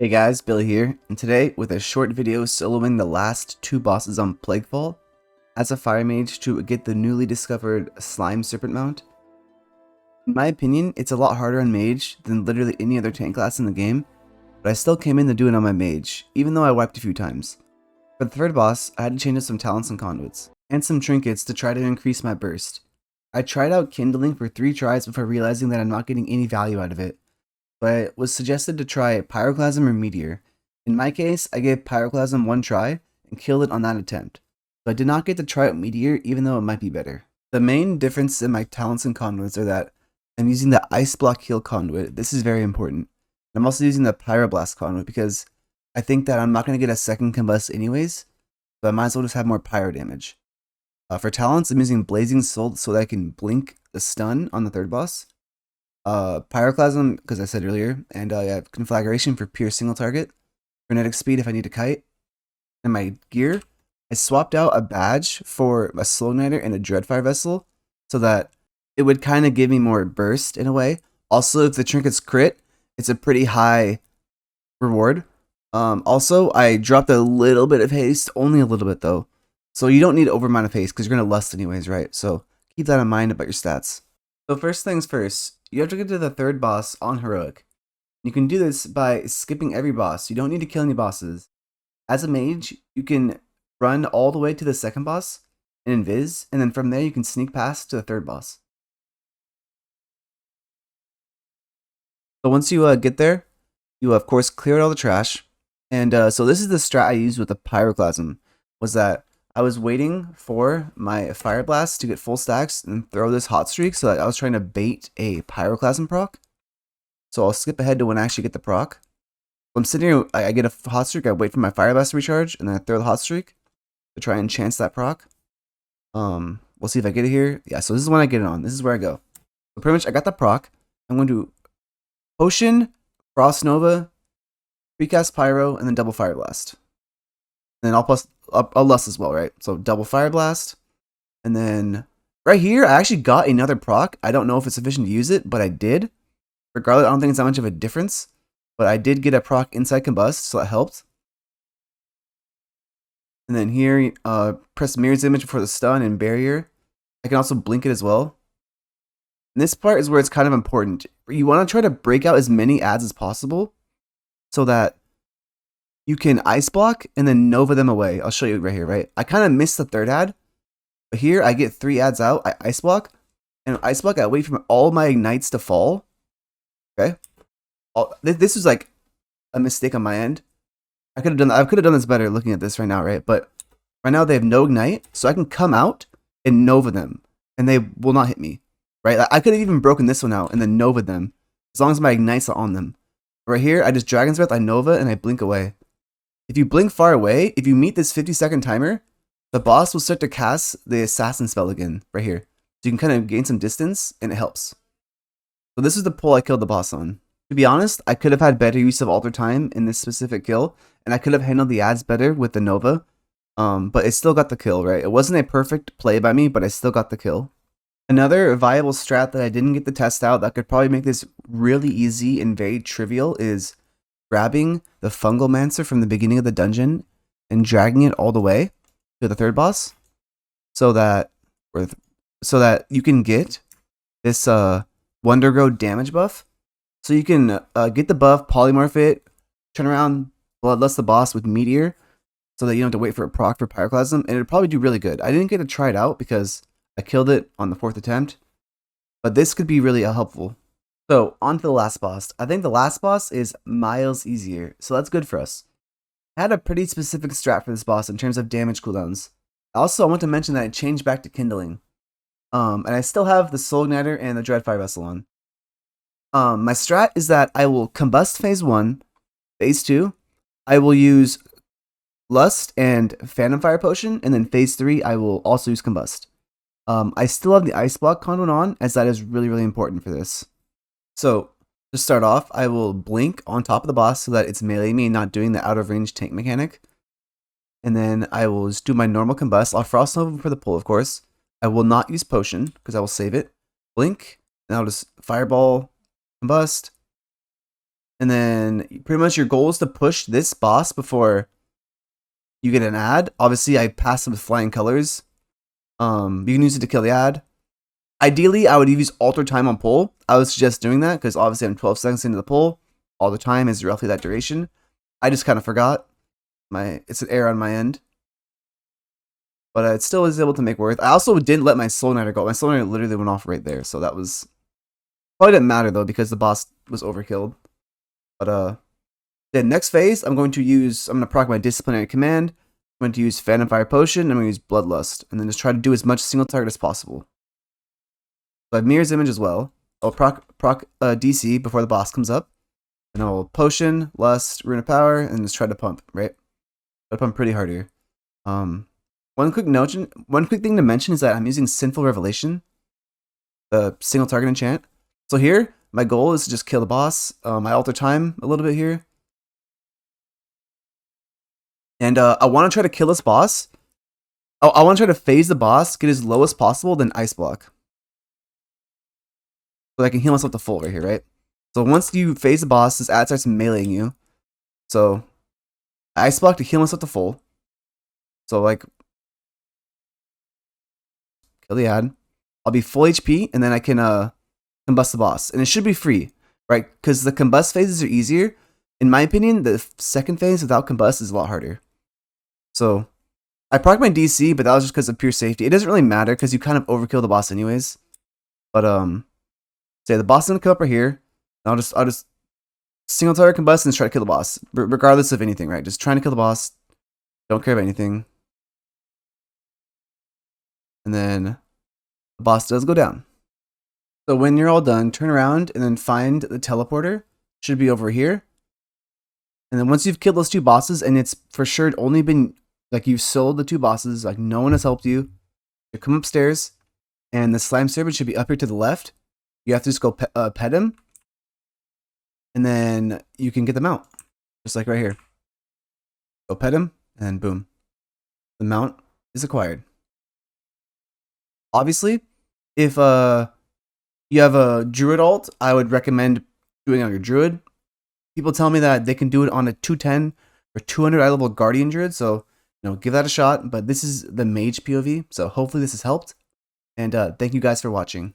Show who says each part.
Speaker 1: Hey guys, Billy here, and today with a short video soloing the last two bosses on Plaguefall as a fire mage to get the newly discovered slime serpent mount. In my opinion, it's a lot harder on mage than literally any other tank class in the game, but I still came in to do it on my mage, even though I wiped a few times. For the third boss, I had to change up some talents and conduits, and some trinkets to try to increase my burst. I tried out kindling for 3 tries before realizing that I'm not getting any value out of it, but it was suggested to try Pyroclasm or Meteor. In my case, I gave Pyroclasm 1 try and killed it on that attempt, so I did not get to try out Meteor even though it might be better. The main difference in my talents and conduits are that I'm using the Ice Block Heal conduit. This is very important. I'm also using the Pyroblast conduit because I think that I'm not going to get a second combust anyways, so I might as well just have more pyro damage. For talents, I'm using Blazing Soul so that I can blink the stun on the third boss. Pyroclasm, because I said earlier, and I have Conflagration for pure single target, frenetic speed if I need to kite. And my gear, I swapped out a badge for a Slow Igniter and a Dreadfire Vessel, so that it would kind of give me more burst in a way. Also, if the trinkets crit, it's a pretty high reward. Also, I dropped a little bit of haste, only a little bit though. So you don't need over amount of haste, because you're going to lust anyways, right? So keep that in mind about your stats. So first things first, you have to get to the third boss on Heroic. You can do this by skipping every boss. You don't need to kill any bosses. As a mage, you can run all the way to the second boss and invis, and then from there you can sneak past to the third boss. So once you get there, you of course clear all the trash. And so this is the strat I used with the Pyroclasm, was that I was waiting for my Fire Blast to get full stacks and throw this hot streak, so that I was trying to bait a Pyroclasm proc. So I'll skip ahead to when I actually get the proc. I'm sitting here, I get a hot streak, I wait for my Fire Blast to recharge, and then I throw the hot streak to try and chance that proc. We'll see if I get it here. Yeah, so this is when I get it on. This is where I go. So pretty much I got the proc. I'm going to Potion, Frost Nova, Precast Pyro, and then double Fire Blast. And then I'll lust as well, right? So double Fire Blast. And then right here, I actually got another proc. I don't know if it's sufficient to use it, but I did. Regardless, I don't think it's that much of a difference. But I did get a proc inside combust, so that helped. And then here, press Mirror's Image before the stun and barrier. I can also blink it as well. And this part is where it's kind of important. You want to try to break out as many ads as possible so that you can ice block and then Nova them away. I'll show you right here, right? I kind of missed the third ad, but here I get 3 ads out. I ice block, and ice block, I wait for all my ignites to fall. Okay, this is like a mistake on my end. I could have done this better looking at this right now, right? But right now they have no ignite, so I can come out and Nova them, and they will not hit me, right? I could have even broken this one out and then Nova them, as long as my ignites are on them. Right here, I just Dragon's Breath, I Nova, and I blink away. If you blink far away, if you meet this 50-second timer, the boss will start to cast the assassin spell again, right here. So you can kind of gain some distance, and it helps. So this is the pull I killed the boss on. To be honest, I could have had better use of Alter Time in this specific kill, and I could have handled the ads better with the Nova, but it still got the kill, right? It wasn't a perfect play by me, but I still got the kill. Another viable strat that I didn't get to test out that could probably make this really easy and very trivial is grabbing the Fungal Mancer from the beginning of the dungeon and dragging it all the way to the third boss, so that you can get this Wonder Grow damage buff. So you can get the buff, polymorph it, turn around, bloodlust the boss with Meteor, so that you don't have to wait for a proc for Pyroclasm, and it'll probably do really good. I didn't get to try it out because I killed it on the 4th attempt, but this could be really helpful. So, on to the last boss. I think the last boss is miles easier, so that's good for us. I had a pretty specific strat for this boss in terms of damage cooldowns. Also, I want to mention that I changed back to Kindling. And I still have the Soul Igniter and the Dreadfire Vessel on. My strat is that I will combust phase 1, phase 2, I will use Lust and Phantom Fire Potion, and then phase 3, I will also use combust. I still have the Ice Block conduit on, as that is really, really important for this. So, to start off, I will blink on top of the boss so that it's melee me and not doing the out of range tank mechanic. And then I will just do my normal combust. I'll Frost Nova for the pull, of course. I will not use potion because I will save it. Blink, and I'll just fireball, combust, And then pretty much your goal is to push this boss before you get an ad. Obviously, I passed it with flying colors. You can use it to kill the ad. Ideally, I would use alter time on pull. I would suggest doing that because obviously I'm 12 seconds into the pull. Alter time is roughly that duration. I just kind of forgot. It's an error on my end. But it still was able to make worth. I also didn't let my Soul Knighter go. My Soul Knighter literally went off right there. So that was... Probably didn't matter though because the boss was overkilled. But then next phase, I'm going to proc my Disciplinary Command. I'm going to use Phantom Fire Potion. I'm going to use Bloodlust. And then just try to do as much single target as possible. So I have Mirror's Image as well. I'll proc DC before the boss comes up. And I'll Potion, Lust, Rune of Power, and just try to pump, right? Try to pump pretty hard here. One quick thing to mention is that I'm using Sinful Revelation, the single target enchant. So here, my goal is to just kill the boss. I alter time a little bit here. And I want to try to kill this boss. I want to try to phase the boss, get as low as possible, then Ice Block. So I can heal myself to full right here, right? So once you phase the boss, this ad starts meleeing you. So Ice Block to heal myself to full. So like, kill the ad. I'll be full HP, and then I can combust the boss. And it should be free, right? Because the combust phases are easier. In my opinion, the second phase without combust is a lot harder. So I proc my DC, but that was just because of pure safety. It doesn't really matter because you kind of overkill the boss anyways. But say the boss is gonna come up right here. I'll just single target combust and just try to kill the boss, regardless of anything, right? Just trying to kill the boss. Don't care about anything. And then the boss does go down. So when you're all done, turn around and then find the teleporter. Should be over here. And then once you've killed those two bosses, and it's for sure only been like you've sold the two bosses, like no one has helped you. You come upstairs, and the slime serpent should be up here to the left. You have to just go pet him, and then you can get them out, just like right here. Go pet him, and boom, the mount is acquired. Obviously, if you have a druid alt, I would recommend doing it on your druid. People tell me that they can do it on a 210 or 200 eye level guardian druid, so give that a shot. But this is the mage POV, so hopefully this has helped. And thank you guys for watching.